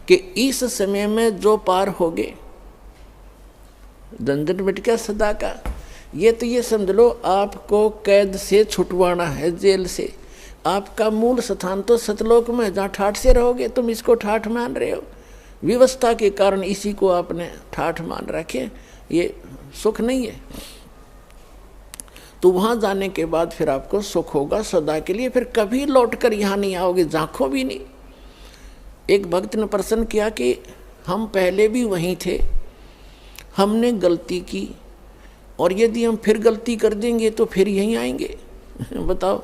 कि इस समय में जो पार होगे झंझट मिट गया सदा का। ये तो ये समझ लो आपको कैद से छुटवाना है, जेल से। आपका मूल स्थान तो सतलोक में, जहाँ ठाठ से रहोगे। तुम इसको ठाठ मान रहे हो, व्यवस्था के कारण इसी को आपने ठाठ मान रखे, ये सुख नहीं है। तो वहां जाने के बाद फिर आपको सुख होगा सदा के लिए, फिर कभी लौटकर यहाँ नहीं आओगे, झांको भी नहीं। एक भक्त ने प्रश्न किया कि हम पहले भी वहीं थे, हमने गलती की, और यदि हम फिर गलती कर देंगे तो फिर यहीं आएंगे। बताओ,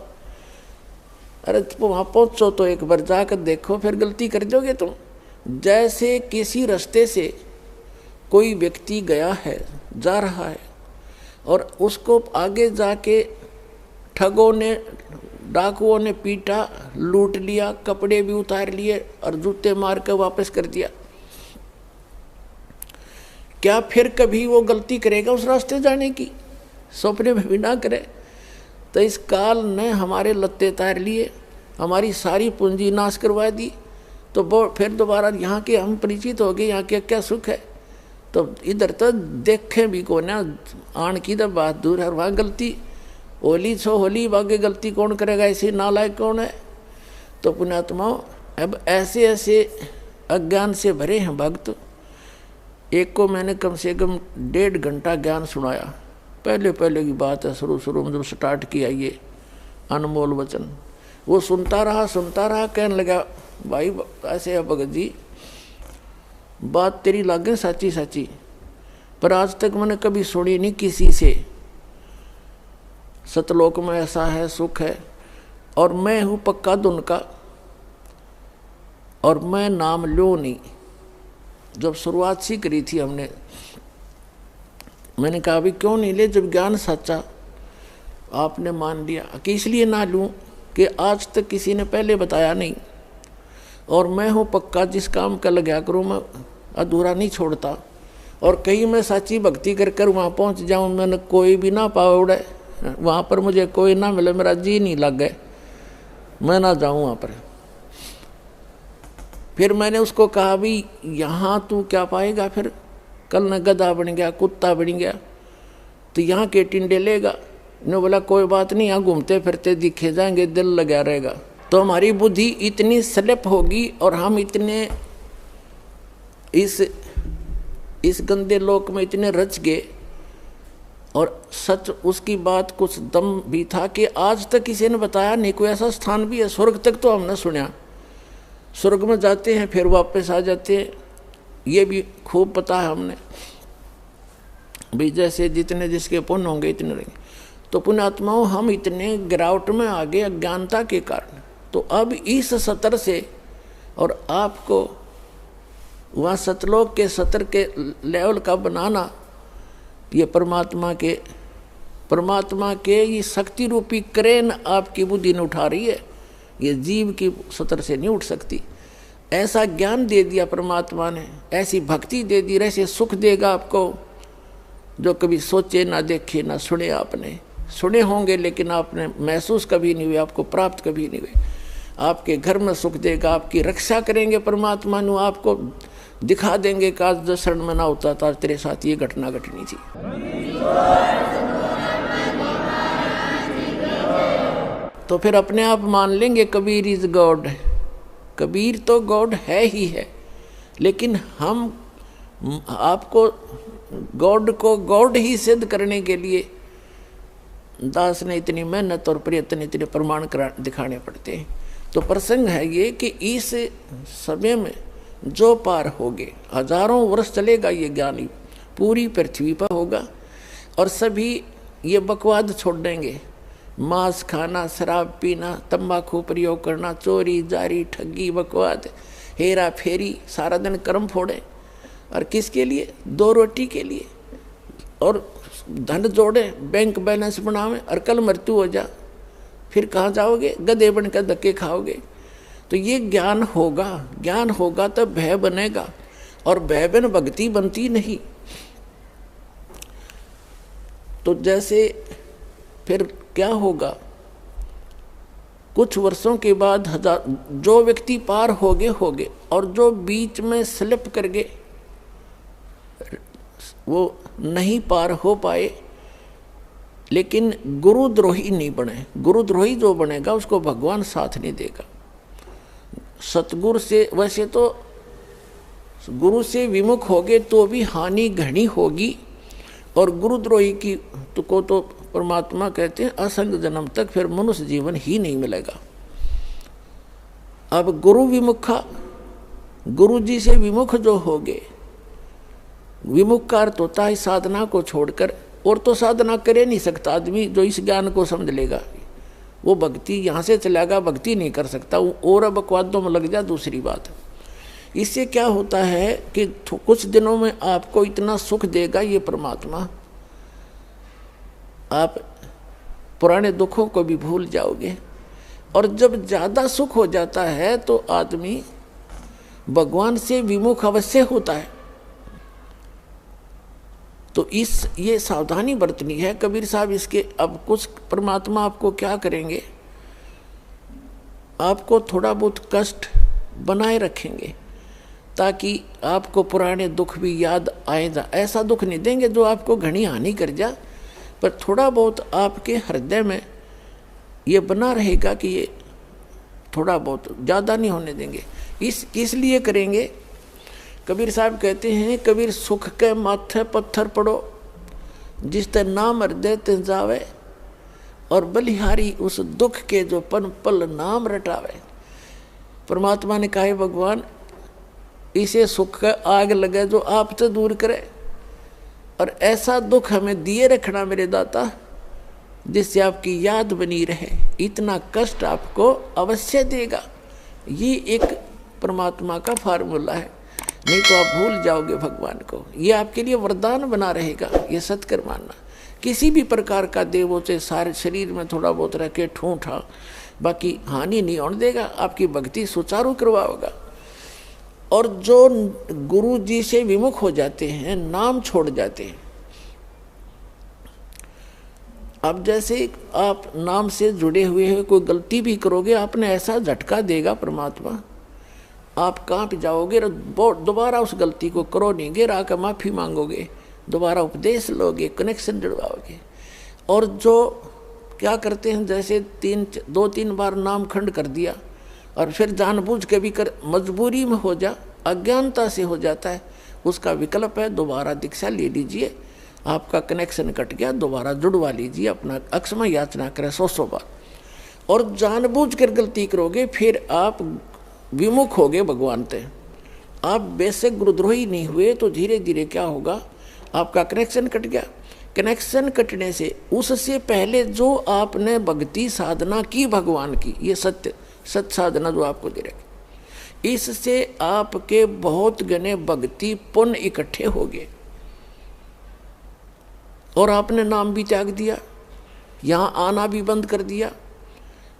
अरे वहाँ पहुँचो तो एक बार जाकर देखो, फिर गलती कर दोगे तुम। जैसे किसी रास्ते से कोई व्यक्ति गया है, जा रहा है, और उसको आगे जाके ठगों ने, डाकुओं ने पीटा, लूट लिया, कपड़े भी उतार लिए और जूते मार कर वापस कर दिया। क्या फिर कभी वो गलती करेगा उस रास्ते जाने की? सपने में भी ना करे। तो इस काल ने हमारे लत्ते तार लिए, हमारी सारी पूंजी नाश करवा दी, तो वो फिर दोबारा यहाँ के हम परिचित हो गए, यहाँ के क्या सुख है। तो इधर तो देखें भी को ना, आन की तो बात दूर है, वहाँ गलती होली छो होली, बागे गलती कौन करेगा, ऐसे नालायक कौन है। तो पुण्यात्माओं, अब ऐसे ऐसे अज्ञान से भरे हैं भक्त। एक को मैंने कम से कम 1.5 घंटा ज्ञान सुनाया, पहले पहले की बात है, शुरू में जब स्टार्ट किया ये अनमोल वचन। वो सुनता रहा, कहने लगा, भाई ऐसे है भगत जी, बात तेरी लागे सच्ची सच्ची, पर आज तक मैंने कभी सुनी नहीं किसी से। सतलोक में ऐसा है, सुख है, और मैं हूँ पक्का धुन का, और मैं नाम लो नहीं। जब शुरुआत सी करी थी हमने, मैंने कहा अभी क्यों नहीं ले, जब ज्ञान सच्चा आपने मान लिया कि इसलिए ना लूँ कि आज तक किसी ने पहले बताया नहीं, और मैं हूँ पक्का, जिस काम का लगा करूँ मैं अधूरा नहीं छोड़ता। और कहीं मैं सच्ची भक्ति कर कर वहाँ पहुँच जाऊँ, मैंने कोई भी ना पावे उड़े, वहाँ पर मुझे कोई ना मिले, मेरा जी नहीं लग गए, मैं ना जाऊँ वहाँ पर। फिर मैंने उसको कहा भी यहाँ तू क्या पाएगा, फिर कल न गधा बन गया, कुत्ता बन गया, तो यहाँ के टिंडे लेगा। ने बोला कोई बात नहीं, यहाँ घूमते फिरते दिखे जाएंगे, दिल लगा रहेगा। तो हमारी बुद्धि इतनी स्लिप होगी और हम इतने इस गंदे लोक में इतने रच गए, और सच उसकी बात कुछ दम भी था कि आज तक किसी ने बताया नहीं। कोई ऐसा स्थान भी है, स्वर्ग तक तो हमने सुना, स्वर्ग में जाते हैं फिर वापस आ जाते हैं, ये भी खूब पता है हमने भी, जैसे जितने जिसके पुण्य होंगे इतने रहेंगे। तो पुण्यात्माओं, हम इतने गिरावट में आ गए अज्ञानता के कारण। तो अब इस सतर से, और आपको वहाँ सतलोक के सतर के लेवल का बनाना, ये परमात्मा के ये शक्ति रूपी क्रेन आपकी बुद्धि ने उठा रही है, ये जीव की सतर से नहीं उठ सकती। ऐसा ज्ञान दे दिया परमात्मा ने, ऐसी भक्ति दे दी, ऐसे सुख देगा आपको जो कभी सोचे ना देखे ना सुने। आपने सुने होंगे लेकिन आपने महसूस कभी नहीं हुए, आपको प्राप्त कभी नहीं हुए। आपके घर में सुख देगा, आपकी रक्षा करेंगे परमात्मा नु, आपको दिखा देंगे कि आज 10 क्षण में ना होता था, तेरे साथ ये घटना घटनी थी। तो फिर अपने आप मान लेंगे कबीर इज गॉड। कबीर तो गॉड है ही है, लेकिन हम आपको गॉड को गॉड ही सिद्ध करने के लिए दास ने इतनी मेहनत और प्रयत्न, इतने प्रमाण दिखाने पड़ते हैं। तो प्रसंग है ये कि इस समय में जो पार होगे, हजारों वर्ष चलेगा ये ज्ञानी, पूरी पृथ्वी पर होगा, और सभी ये बकवाद छोड़ देंगे। मांस खाना, शराब पीना, तंबाकू प्रयोग करना, चोरी जारी ठगी बकवाद हेरा फेरी, सारा दिन कर्म फोड़े, और किसके लिए? 2 रोटी के लिए, और धन जोड़े, बैंक बैलेंस बनावे, और कल मृत्यु हो जा, फिर कहाँ जाओगे? गधे बनकर धक्के खाओगे। तो ये ज्ञान होगा तो भय बनेगा, और भय बिन भक्ति बनती नहीं। तो जैसे फिर क्या होगा कुछ वर्षों के बाद जो व्यक्ति पार हो गए और जो बीच में स्लिप कर गए वो नहीं पार हो पाए, लेकिन गुरुद्रोही नहीं बने। गुरुद्रोही जो बनेगा उसको भगवान साथ नहीं देगा। सतगुरु से, वैसे तो गुरु से विमुख होगे तो भी हानि घनी होगी, और गुरुद्रोही की को तो परमात्मा कहते हैं असंग जन्म तक फिर मनुष्य जीवन ही नहीं मिलेगा। अब गुरु विमुखा, गुरु जी से विमुख जो हो गए, विमुख का अर्थ होता है साधना को छोड़कर, और तो साधना करे नहीं सकता आदमी जो इस ज्ञान को समझ लेगा। वो भक्ति यहाँ से चलेगा, भक्ति नहीं कर सकता, और बकवादों में लग जाए दूसरी बात। इससे क्या होता है कि कुछ दिनों में आपको इतना सुख देगा ये परमात्मा, आप पुराने दुखों को भी भूल जाओगे। और जब ज़्यादा सुख हो जाता है तो आदमी भगवान से विमुख अवश्य होता है। तो ये सावधानी बरतनी है कबीर साहब इसके। अब कुछ परमात्मा आपको क्या करेंगे, आपको थोड़ा बहुत कष्ट बनाए रखेंगे ताकि आपको पुराने दुख भी याद आए। ऐसा दुख नहीं देंगे जो आपको घनी हानि कर जा, पर थोड़ा बहुत आपके हृदय में ये बना रहेगा कि ये थोड़ा बहुत, ज़्यादा नहीं होने देंगे। इसलिए करेंगे। कबीर साहब कहते हैं, कबीर सुख के माथे पत्थर पड़ो, जिस ते नाम हृदय ते जावे, और बलिहारी उस दुख के जो पन पल नाम रटावे। परमात्मा ने कहा भगवान इसे सुख का आग लगे जो आपसे दूर करे, और ऐसा दुख हमें दिए रखना मेरे दाता जिससे आपकी याद बनी रहे। इतना कष्ट आपको अवश्य देगा। ये एक परमात्मा का फार्मूला है, नहीं तो आप भूल जाओगे भगवान को। ये आपके लिए वरदान बना रहेगा, ये सत्कर मानना। किसी भी प्रकार का देवों से सारे शरीर में थोड़ा बहुत रह के ठूठा, बाकी हानि नहीं होने देगा, आपकी भक्ति सुचारू करवाओगा। और जो गुरु जी से विमुख हो जाते हैं, नाम छोड़ जाते हैं, अब जैसे आप नाम से जुड़े हुए हैं, कोई गलती भी करोगे आपने ऐसा झटका देगा परमात्मा, आप कांप जाओगे, दोबारा उस गलती को करो नहीं, गिर आकर माफ़ी मांगोगे, दोबारा उपदेश लोगे, कनेक्शन जुड़वाओगे। और जो क्या करते हैं, जैसे 2-3 बार नाम खंड कर दिया और फिर जानबूझ के भी कर, मजबूरी में हो जा, अज्ञानता से हो जाता है, उसका विकल्प है दोबारा दीक्षा ले लीजिए, आपका कनेक्शन कट गया, दोबारा जुड़वा लीजिए, अपना अक्षमा याचना करें 100 बार। और जानबूझ कर गलती करोगे फिर आप विमुख हो गए भगवान से। आप बेसिक गुरुद्रोही नहीं हुए तो धीरे धीरे क्या होगा, आपका कनेक्शन कट गया। कनेक्शन कटने से उससे पहले जो आपने भक्ति साधना की भगवान की, ये सत्य साधना जो आपको दे रखी, इससे आपके बहुत गने भक्ति पुण्य इकट्ठे हो गए और आपने नाम भी त्याग दिया, यहाँ आना भी बंद कर दिया,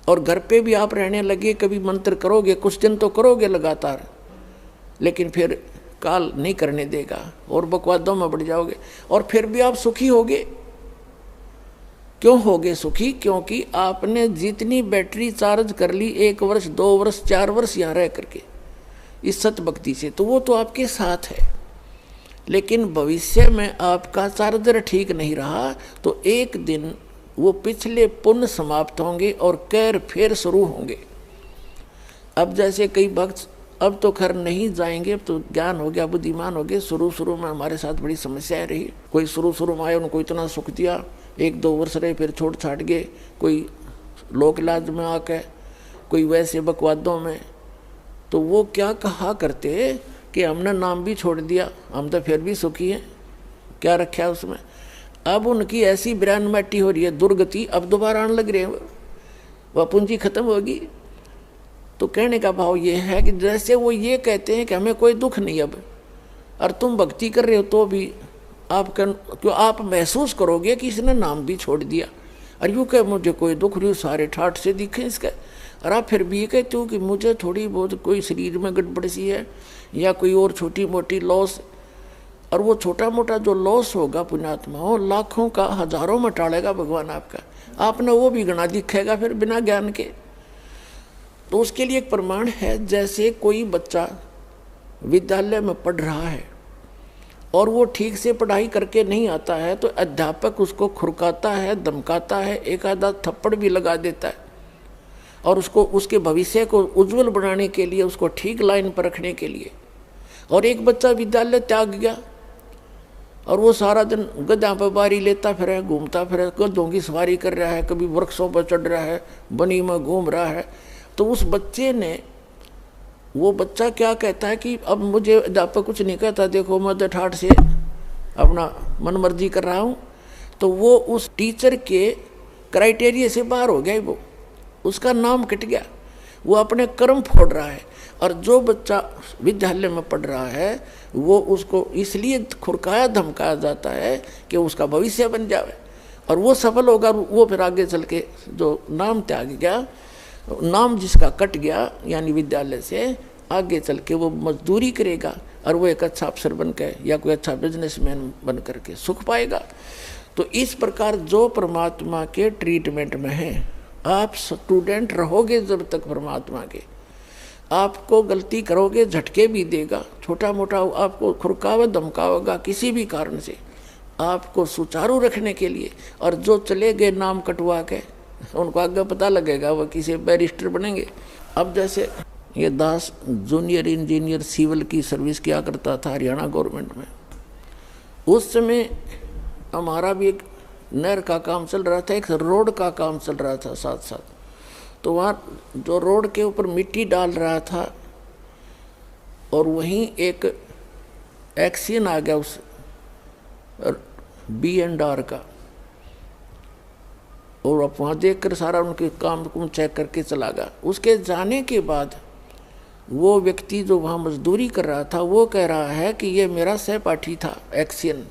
और घर पे भी आप रहने लगे। कभी मंत्र करोगे, कुछ दिन तो करोगे लगातार, लेकिन फिर काल नहीं करने देगा और बकवादों में बढ़ जाओगे, और फिर भी आप सुखी होगे। क्यों होगे सुखी? क्योंकि आपने जितनी बैटरी चार्ज कर ली 1 वर्ष 2 वर्ष 4 वर्ष यहाँ रह करके इस सत भक्ति से, तो वो तो आपके साथ है। लेकिन भविष्य में आपका चार्जर ठीक नहीं रहा तो एक दिन वो पिछले पुण्य समाप्त होंगे और कैर फिर शुरू होंगे। अब जैसे कई भक्त अब तो खैर नहीं जाएंगे, अब तो ज्ञान हो गया, बुद्धिमान हो गए। शुरू में हमारे साथ बड़ी समस्याएं रही। कोई शुरू में आए, उनको इतना सुख दिया, 1-2 वर्ष रहे, फिर छोड़ छाट गए। कोई लोक इलाज में आके, कोई वैसे बकवादों में। तो वो क्या कहा करते कि हमने नाम भी छोड़ दिया, हम तो फिर भी सुखी हैं, क्या रखा है उसमें। अब उनकी ऐसी ब्रांड मैटी हो रही है, दुर्गति, अब दोबारा आने लग रहे हैं, वह पूंजी खत्म होगी। तो कहने का भाव ये है कि जैसे वो ये कहते हैं कि हमें कोई दुख नहीं अब, और तुम भक्ति कर रहे हो तो भी आप महसूस करोगे कि इसने नाम भी छोड़ दिया, और यूँ कह मुझे कोई दुख नहीं, सारे ठाठ से दिखे इसका। और आप फिर भी ये कहते हो कि मुझे थोड़ी बहुत कोई शरीर में गड़बड़ सी है या कोई और छोटी मोटी लॉस, और वो छोटा मोटा जो लॉस होगा पुण्यात्मा हो, लाखों का हजारों में टालेगा भगवान आपका। आपने वो भी गणा दिखेगा फिर बिना ज्ञान के। तो उसके लिए एक प्रमाण है, जैसे कोई बच्चा विद्यालय में पढ़ रहा है और वो ठीक से पढ़ाई करके नहीं आता है तो अध्यापक उसको खुरकाता है, धमकाता है, एक आधा थप्पड़ भी लगा देता है और उसको उसके भविष्य को उज्जवल बनाने के लिए, उसको ठीक लाइन पर रखने के लिए। और एक बच्चा विद्यालय त्याग गया और वो सारा दिन गधा पर बारी लेता फिरे, घूमता फिरे, गधों की सवारी कर रहा है, कभी वृक्षों पर चढ़ रहा है, बनी में घूम रहा है, तो उस बच्चे ने, वो बच्चा क्या कहता है कि अब मुझे अध्यापक कुछ नहीं कहता, देखो मैं तो ठाठ से अपना मन मर्जी कर रहा हूँ। तो वो उस टीचर के क्राइटेरिया से बाहर हो गया, वो उसका नाम कट गया, वो अपने कर्म फोड़ रहा है। और जो बच्चा विद्यालय में पढ़ रहा है वो उसको इसलिए खुरकाया धमकाया जाता है कि उसका भविष्य बन जाए और वो सफल होगा। वो फिर आगे चल के जो नाम त्याग गया, नाम जिसका कट गया यानी विद्यालय से, आगे चल के वो मजदूरी करेगा और वो एक अच्छा अफसर बन के या कोई अच्छा बिजनेसमैन बन करके सुख पाएगा। तो इस प्रकार जो परमात्मा के ट्रीटमेंट में है, आप स्टूडेंट रहोगे जब तक परमात्मा के, आपको गलती करोगे झटके भी देगा, छोटा मोटा आपको खुरकावा धमकावेगा किसी भी कारण से, आपको सुचारू रखने के लिए। और जो चले गए नाम कटवा के, उनको आगे पता लगेगा वो किसी बैरिस्टर बनेंगे। अब जैसे ये दास जूनियर इंजीनियर सिविल की सर्विस किया करता था हरियाणा गवर्नमेंट में, उस समय हमारा भी एक नहर का काम चल रहा था, एक रोड का काम चल रहा था साथ साथ। तो वहाँ जो रोड के ऊपर मिट्टी डाल रहा था और वहीं एक एक्सीडेंट आ गया उस B&R का, और अब वहाँ देख कर सारा उनके काम को चेक करके चला गया। उसके जाने के बाद वो व्यक्ति जो वहाँ मजदूरी कर रहा था वो कह रहा है कि ये मेरा सहपाठी था एक्सीडेंट,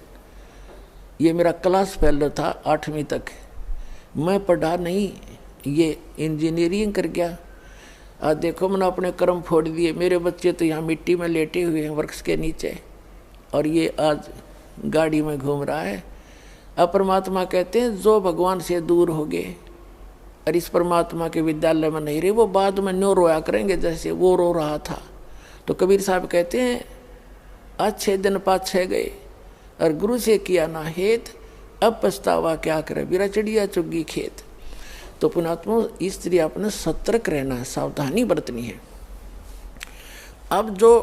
ये मेरा क्लास फेलो था 8वीं तक, मैं पढ़ा नहीं, ये इंजीनियरिंग कर गया। आज देखो मैंने अपने कर्म फोड़ दिए, मेरे बच्चे तो यहाँ मिट्टी में लेटे हुए हैं वृक्ष के नीचे और ये आज गाड़ी में घूम रहा है। अब परमात्मा कहते हैं जो भगवान से दूर हो गए और इस परमात्मा के विद्यालय में नहीं रहे, वो बाद में न्यो रोया करेंगे जैसे वो रो रहा था। तो कबीर साहब कहते हैं अच्छे दिन पाछे गए और गुरु से किया ना हेत, अब पछतावा क्या करे, बिरा चिड़िया चुगी खेत। तो पुणात्मा इसलिए अपने सतर्क रहना है, सावधानी बरतनी है। अब जो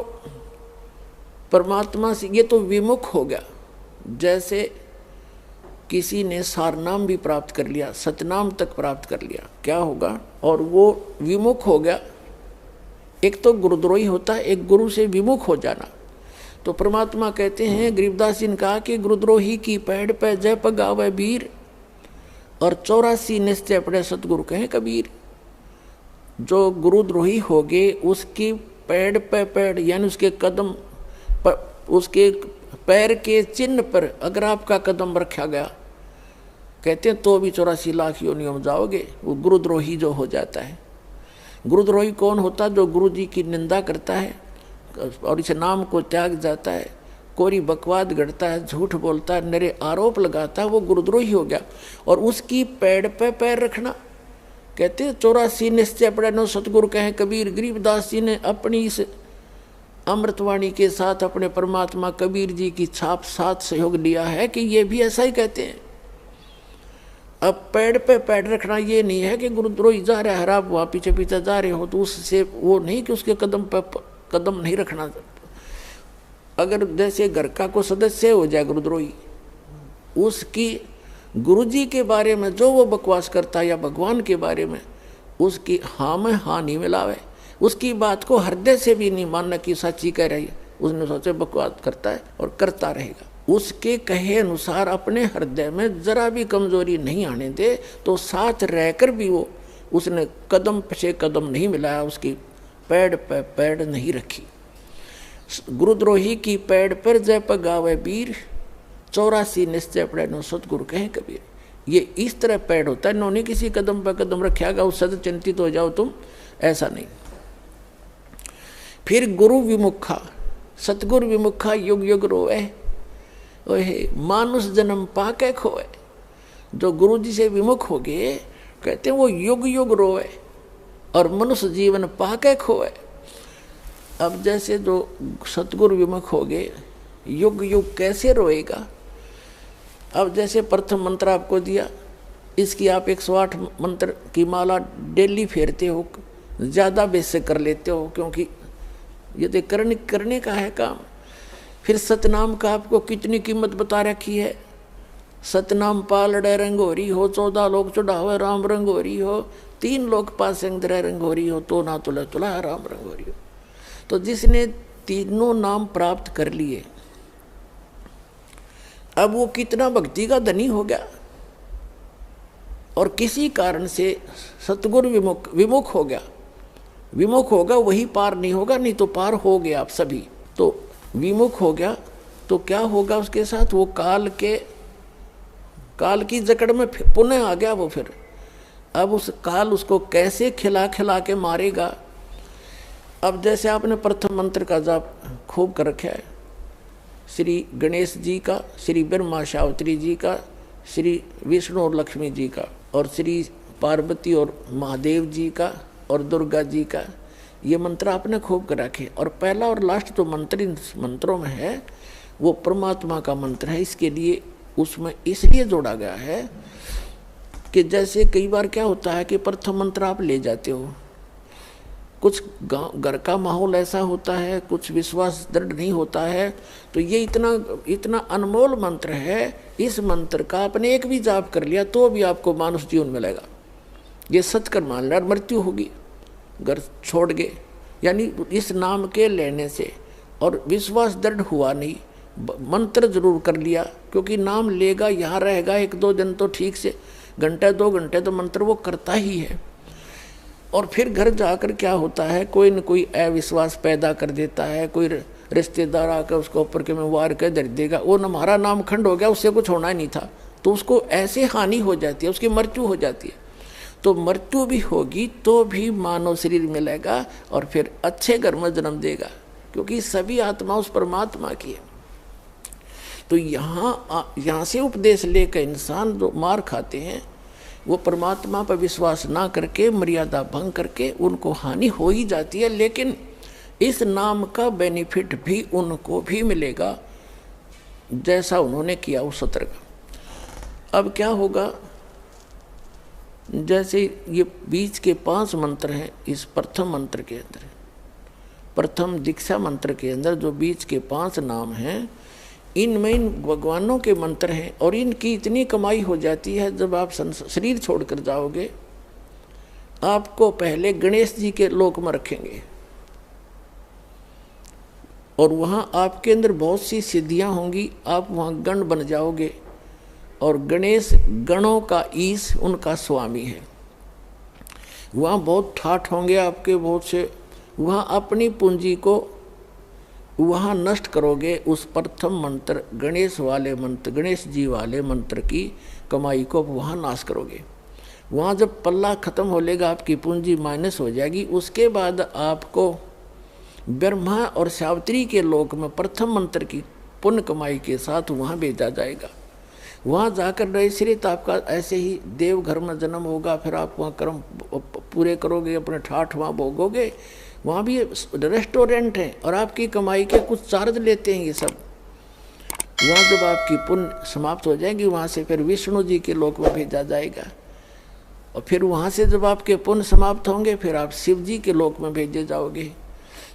परमात्मा से ये तो विमुख हो गया, जैसे किसी ने सारनाम भी प्राप्त कर लिया, सतनाम तक प्राप्त कर लिया, क्या होगा, और वो विमुख हो गया। एक तो गुरुद्रोही होता है, एक गुरु से विमुख हो जाना। तो परमात्मा कहते हैं, गरीबदास जी ने कहा कि गुरुद्रोही की पैड़ पे जय पगावे वीर और 84 निश्चय पड़े सतगुरु कहें कबीर। जो गुरुद्रोही हो गए उसकी पैड़ पे पैड़ यानी उसके कदम पर, उसके पैर के चिन्ह पर अगर आपका कदम रखा गया, कहते हैं तो भी 84 लाख योनियों में जाओगे। वो गुरुद्रोही जो हो जाता है। गुरुद्रोही कौन होता? जो गुरु जी की निंदा करता है और इस नाम को त्याग जाता है, कोरी बकवाद गढ़ता है, झूठ बोलता है, नरे आरोप लगाता है, वो गुरुद्रोही हो गया। और उसकी पैड़ पे पैर रखना, कहते हैं 84 निश्चय पड़े नो सतगुरु कहें कबीर। गरीबदास जी ने अपनी इस अमृतवाणी के साथ अपने परमात्मा कबीर जी की छाप साथ सहयोग लिया है कि ये भी ऐसा ही कहते हैं। अब पैड़ पे पैड़ रखना ये नहीं है कि गुरुद्रोही जा रहा है, आप वहाँ पीछे पीछे जा रहे हो तो उससे वो नहीं कि उसके कदम पे कदम नहीं रखना। अगर जैसे घर का कोई सदस्य हो जाए गुरुद्रोही, उसकी गुरुजी के बारे में जो वो बकवास करता है या भगवान के बारे में, उसकी हाँ में हाँ नहीं मिलावे, उसकी बात को हृदय से भी नहीं मानना कि सच्ची कह रही है, उसने सोचे बकवास करता है और करता रहेगा। उसके कहे अनुसार अपने हृदय में जरा भी कमजोरी नहीं आने दे, तो साथ रहकर भी वो उसने कदम पे कदम नहीं मिलाया, उसकी पैड़ पे पैड़ नहीं रखी। गुरुद्रोही की पैड़ पर जय पगावे वीर, 84 निश्चय पड़े नो सतगुरु कहें कबीर। ये इस तरह पैड़ होता है, इन्होंने किसी कदम पर कदम रखेगा उससे चिंतित हो जाओ तुम, ऐसा नहीं। फिर गुरु विमुखा, सतगुरु विमुखा युग युग रोए, ओहे मानुष जन्म पाके खोए। जो गुरु जी से विमुख हो गए, कहते हैं वो युग युग रोए, और मनुष्य जीवन पाके खोए। अब जैसे जो सतगुरु विमुख हो गए, युग युग कैसे रोएगा। अब जैसे प्रथम मंत्र आपको दिया, इसकी आप 108 मंत्र की माला डेली फेरते हो, ज़्यादा बेस से कर लेते हो, क्योंकि ये तो करने का है काम। फिर सतनाम का आपको कितनी कीमत बता रखी है। सतनाम पालड़े रंगोरी हो, 14 लोग चढ़ावे राम रंगोरी हो, 3 लोग पास रंगोरी हो, तो ना तुला तुला राम रंगोरी हो। तो जिसने तीनों नाम प्राप्त कर लिए, अब वो कितना भक्ति का धनी हो गया। और किसी कारण से सतगुरु विमुख हो गया, विमुख होगा वही पार नहीं होगा, नहीं तो पार हो गया आप सभी। तो विमुख हो गया तो क्या होगा उसके साथ, वो काल की जकड़ में पुनः आ गया वो। फिर अब उस काल उसको कैसे खिला खिला के मारेगा। अब जैसे आपने प्रथम मंत्र का जाप खूब कर रखा है, श्री गणेश जी का, श्री ब्रह्मा सावित्री जी का, श्री विष्णु और लक्ष्मी जी का, और श्री पार्वती और महादेव जी का, और दुर्गा जी का, ये मंत्र आपने खूब कर रखे। और पहला और लास्ट जो मंत्र इन मंत्रों में है वो परमात्मा का मंत्र है। इसके लिए उसमें इसलिए जोड़ा गया है कि जैसे कई बार क्या होता है कि प्रथम मंत्र आप ले जाते हो, कुछ घर का माहौल ऐसा होता है, कुछ विश्वास दृढ़ नहीं होता है, तो ये इतना अनमोल मंत्र है, इस मंत्र का आपने एक भी जाप कर लिया तो भी आपको मानुष जीवन मिलेगा। ये सत्कर्म मान लिया, मृत्यु होगी घर छोड़ गए, यानी इस नाम के लेने से और विश्वास दृढ़ हुआ नहीं, मंत्र जरूर कर लिया, क्योंकि नाम लेगा यहाँ रहेगा 1-2 दिन तो ठीक से, घंटे 2 घंटे तो मंत्र वो करता ही है। और फिर घर जाकर क्या होता है, कोई न कोई अविश्वास पैदा कर देता है, कोई रिश्तेदार आकर उसको ऊपर के में वार कर धर देगा, वो हमारा नाम खंड हो गया, उससे कुछ होना ही नहीं था, तो उसको ऐसे हानि हो जाती है, उसकी मृत्यु हो जाती है। तो मृत्यु भी होगी तो भी मानव शरीर मिलेगा और फिर अच्छे घर में जन्म देगा, क्योंकि सभी आत्मा उस परमात्मा की है। तो यहाँ से उपदेश लेकर इंसान जो मार खाते हैं वो परमात्मा पर विश्वास ना करके, मर्यादा भंग करके उनको हानि हो ही जाती है। लेकिन इस नाम का बेनिफिट भी उनको भी मिलेगा जैसा उन्होंने किया उस सत्र का। अब क्या होगा, जैसे ये बीच के 5 मंत्र हैं, इस प्रथम मंत्र के अंदर, प्रथम दीक्षा मंत्र के अंदर जो बीच के 5 नाम हैं, इनमें इन भगवानों के मंत्र हैं। और इनकी इतनी कमाई हो जाती है, जब आप शरीर छोड़कर जाओगे आपको पहले गणेश जी के लोक में रखेंगे और वहाँ आपके अंदर बहुत सी सिद्धियाँ होंगी, आप वहाँ गण बन जाओगे। और गणेश गणों का ईश, उनका स्वामी है। वहाँ बहुत ठाठ होंगे आपके बहुत से, वहाँ अपनी पूंजी को वहाँ नष्ट करोगे। उस प्रथम मंत्र गणेश वाले मंत्र, गणेश जी वाले मंत्र की कमाई को वहाँ नाश करोगे। वहाँ जब पल्ला खत्म हो लेगा, आपकी पूंजी माइनस हो जाएगी, उसके बाद आपको ब्रह्मा और सावित्री के लोक में प्रथम मंत्र की पुण्य कमाई के साथ वहाँ भेजा जाएगा। वहाँ जाकर नैश्रित आपका ऐसे ही देव घर में जन्म होगा, फिर आप वहाँ कर्म पूरे करोगे, अपने ठाठ वहाँ भोगोगे। वहाँ भी रेस्टोरेंट है और आपकी कमाई के कुछ चार्ज लेते हैं ये सब। वहाँ जब आपकी पुण्य समाप्त हो जाएगी, वहाँ से फिर विष्णु जी के लोक में भेजा जाएगा। और फिर वहाँ से जब आपके पुण्य समाप्त होंगे, फिर आप शिव जी के लोक में भेजे जाओगे।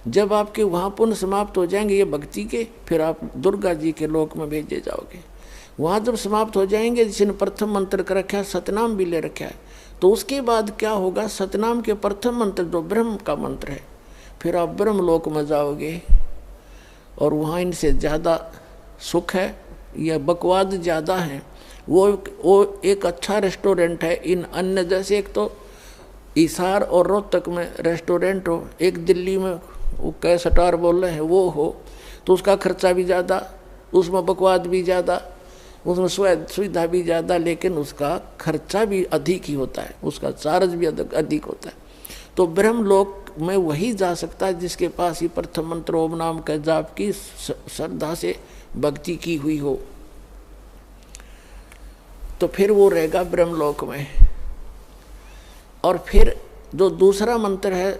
जब आपके वहाँ पुण्य समाप्त हो जाएंगे ये भक्ति के, फिर आप दुर्गा जी के लोक में भेजे जाओगे। वहाँ जब समाप्त हो जाएंगे, जिसने प्रथम मंत्र का रखा है, सतनाम भी ले रखा है, तो उसके बाद क्या होगा, सतनाम के प्रथम मंत्र जो ब्रह्म का मंत्र है, फिर आप ब्रह्म लोक में जाओगे। और वहाँ इनसे ज़्यादा सुख है या बकवाद ज़्यादा है, वो एक अच्छा रेस्टोरेंट है। इन अन्य जैसे एक तो हिसार और रोहतक में रेस्टोरेंट हो, एक दिल्ली में वो कै स्टार बोल रहे हैं वो हो, तो उसका खर्चा भी ज़्यादा, उसमें बकवाद भी ज़्यादा, उसमें सुविधा भी ज़्यादा, लेकिन उसका खर्चा भी अधिक ही होता है, उसका चार्ज भी अधिक होता है। तो ब्रह्मलोक में वही जा सकता है जिसके पास ही प्रथम मंत्र ओम नाम का जाप की श्रद्धा से भक्ति की हुई हो, तो फिर वो रहेगा ब्रह्मलोक में। और फिर जो दूसरा मंत्र है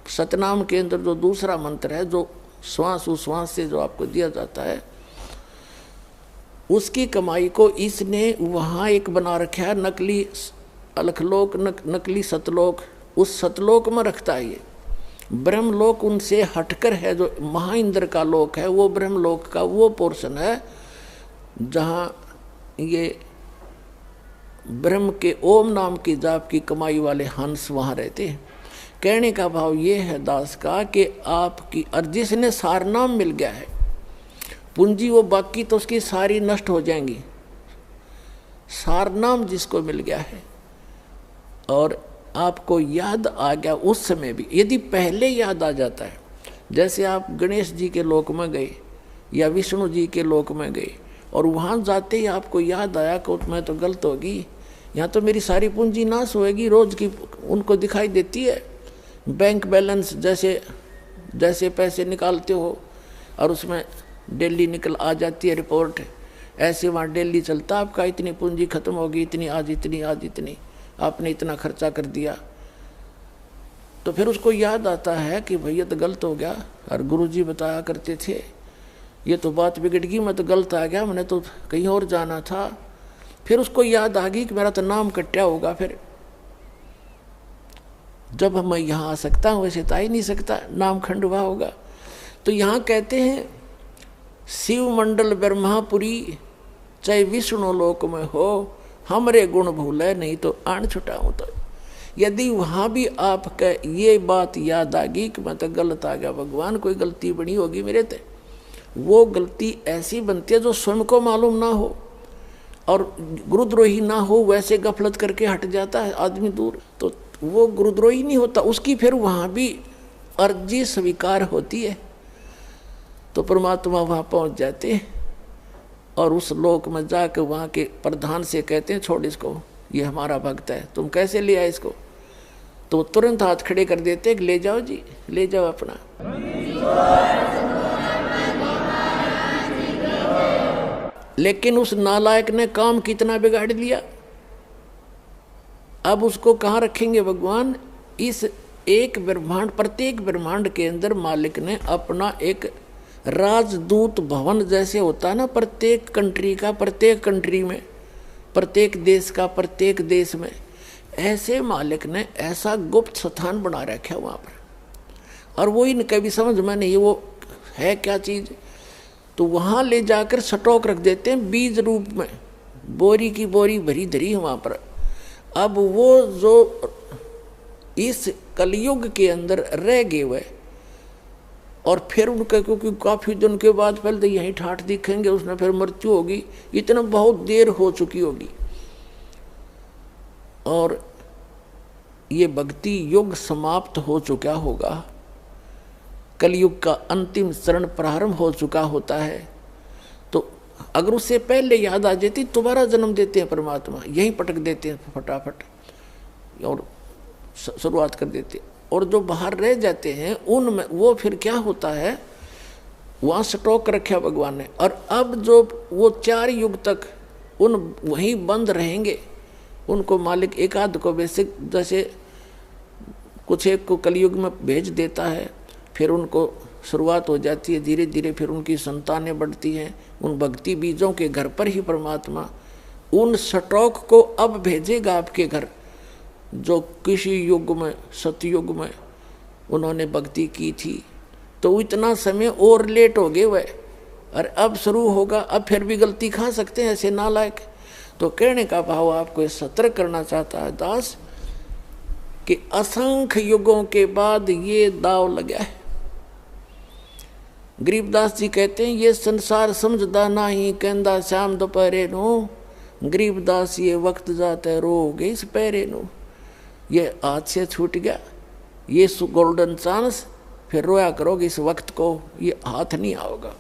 सतनाम के अंदर, जो दूसरा मंत्र है जो श्वास उश्वास से जो आपको दिया जाता है, उसकी कमाई को इसने वहाँ एक बना रखा है, नकली अलखलोक, नकली सतलोक। उस सतलोक में रखता है ये। ब्रह्मलोक उनसे हटकर है, जो महाइंद्र का लोक है, वो ब्रह्मलोक का वो पोर्शन है जहाँ ये ब्रह्म के ओम नाम की जाप की कमाई वाले हंस वहाँ रहते हैं। कहने का भाव ये है दास का कि आपकी और जिसने सारनाम मिल गया है पूंजी, वो बाकी तो उसकी सारी नष्ट हो जाएंगी। सारनाम जिसको मिल गया है और आपको याद आ गया उस समय भी, यदि पहले याद आ जाता है, जैसे आप गणेश जी के लोक में गए या विष्णु जी के लोक में गए और वहाँ जाते ही आपको याद आया कि मैं तो गलत होगी, यहाँ तो मेरी सारी पूंजी नाश होएगी, रोज की उनको दिखाई देती है। बैंक बैलेंस जैसे जैसे पैसे निकालते हो और उसमें डेली निकल आ जाती है रिपोर्ट, ऐसे वहाँ डेली चलता आपका इतनी पूंजी खत्म होगी, इतनी आज इतनी, आज इतनी, आपने इतना खर्चा कर दिया। तो फिर उसको याद आता है कि भैया तो गलत हो गया, और गुरुजी बताया करते थे ये तो बात बिगड़ गई, मैं तो गलत आ गया, मैंने तो कहीं और जाना था। फिर उसको याद आ गई कि मेरा तो नाम कट्या होगा, फिर जब मैं यहाँ आ सकता हूँ वैसे तो आ ही नहीं सकता, नाम खंडवा होगा। तो यहाँ कहते हैं शिव मंडल ब्रह्मापुरी चाहे विष्णु लोक में हो, हमरे गुण भूले नहीं तो आन छुटाऊँ। तो यदि वहाँ भी आपका ये बात याद आ गई कि मैं तो गलत आ गया, भगवान कोई गलती बनी होगी मेरे ते, वो गलती ऐसी बनती है जो स्वयं को मालूम ना हो और गुरुद्रोही ना हो, वैसे गफलत करके हट जाता है आदमी दूर, तो वो गुरुद्रोही नहीं होता, उसकी फिर वहाँ भी अर्जी स्वीकार होती है। तो परमात्मा वहाँ पहुँच जाते हैं और उस लोक में जाकर वहाँ के प्रधान से कहते हैं छोड़ इसको, ये हमारा भक्त है, तुम कैसे ले आए इसको? तो तुरंत हाथ खड़े कर देते ले जाओ जी, ले जाओ अपना। लेकिन उस नालायक ने काम कितना बिगाड़ दिया, अब उसको कहाँ रखेंगे भगवान? इस एक ब्रह्मांड, प्रत्येक ब्रह्मांड के अंदर मालिक ने अपना एक राजदूत भवन जैसे होता है ना, प्रत्येक कंट्री का, प्रत्येक कंट्री में, प्रत्येक देश का, प्रत्येक देश में, ऐसे मालिक ने ऐसा गुप्त स्थान बना रखा है वहाँ पर। और वो इनका भी समझ में नहीं वो है क्या चीज़, तो वहाँ ले जाकर स्टॉक रख देते हैं बीज रूप में, बोरी की बोरी भरी धरी है वहाँ पर। अब वो जो इस कलयुग के अंदर रह गए हुए और फिर उनका, क्योंकि काफ़ी दिन के बाद पहले तो यहीं ठाठ दिखेंगे, उसमें फिर मृत्यु होगी, इतना बहुत देर हो चुकी होगी और ये भक्ति युग समाप्त हो चुका होगा, कलयुग का अंतिम चरण प्रारंभ हो चुका होता है। तो अगर उससे पहले याद आ जाती, दोबारा जन्म देते हैं परमात्मा, यहीं पटक देते हैं फटाफट और शुरुआत कर देते हैं। और जो बाहर रह जाते हैं उनमें वो फिर क्या होता है, वहाँ स्टॉक रखा भगवान ने, और अब जो वो 4 युग तक उन वहीं बंद रहेंगे, उनको मालिक एक आध को बेसिक जैसे कुछ एक को कलयुग में भेज देता है, फिर उनको शुरुआत हो जाती है धीरे धीरे, फिर उनकी संतानें बढ़ती हैं, उन भक्ति बीजों के घर पर ही परमात्मा उन स्टॉक को अब भेजेगा आपके घर, जो किसी युग में, सतयुग में उन्होंने भक्ति की थी। तो इतना समय और लेट हो गए वह, और अब शुरू होगा, अब फिर भी गलती खा सकते हैं ऐसे नालायक। तो कहने का भाव आपको सतर्क करना चाहता है दास कि असंख्य युगों के बाद ये दाव लगा है। गरीबदास जी कहते हैं ये संसार समझदा नहीं, कहंदा शाम दोपहरे नो, गरीबदास ये वक्त जाते रोगे इस पैरे नो। ये हाथ से छूट गया ये गोल्डन चांस, फिर रोया करोगे इस वक्त को, ये हाथ नहीं आओगा।